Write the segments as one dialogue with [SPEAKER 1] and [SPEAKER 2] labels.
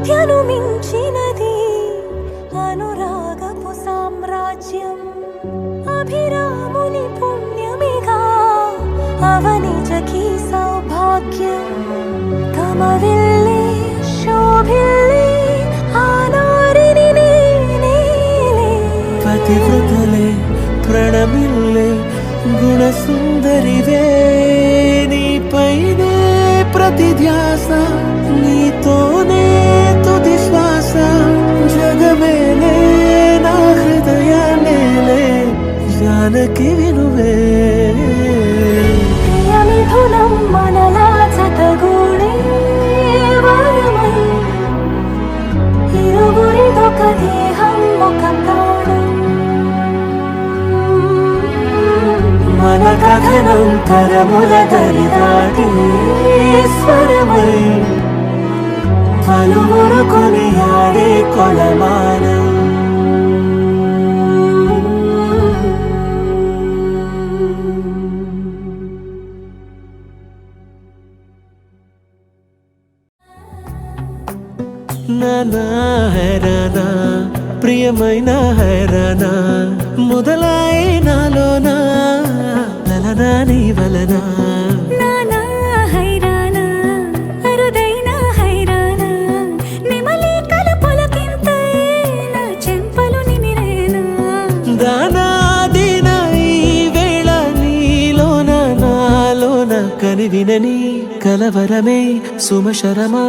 [SPEAKER 1] విద్యను మించినది అనురాగపు సామ్రాజ్యం అభిరాముని పుణ్యమిగా అవనిజకి సౌభాగ్యం తమవిల్లే శోభిల్లే ఆనారిని నేనేలే
[SPEAKER 2] పతివ్రతలే ప్రణమిల్లే గుణసుందరివే నీపైనే ప్రతి ధ్యాస నీతోనే తుది శ్వాస జగమేలే నా హృదయాన్నేలే జానకి వినువే
[SPEAKER 1] ప్రియమిథునం మనలా జతగూడే వరమై ఇరువురిదొక దేహం ఒక ప్రాణం
[SPEAKER 2] మన కథనం తరముల దరిదాటి స్వరమై పలువురు కొనియాడే కొలమానం నానా హైరానా ప్రియమైన హైరానా మొదలాయే నాలోనా లలనా నీ వలనా
[SPEAKER 1] నానా హైరానా అరుదైన హైరానా నిమలి కలపులకింతై నా చెంపలు నిమిరేనా
[SPEAKER 2] దానాదిన ఈ వేళ నీలోన నాలోన కనివినని కలవరమే సుమశరమా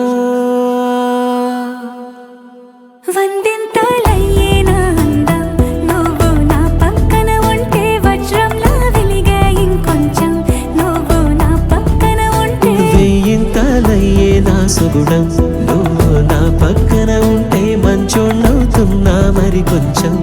[SPEAKER 1] వందింతలయ్యేనా అందం నువ్వు నా పక్కన ఉంటే వజ్రంలా వెలిగే ఇంకొంచెం నువ్వు నా పక్కన ఉంటే
[SPEAKER 2] వెయ్యింతలయ్యే నా సుగుణం నువ్వు నా పక్కన ఉంటే మంచోణ్ణవుతున్నా మరి కొంచెం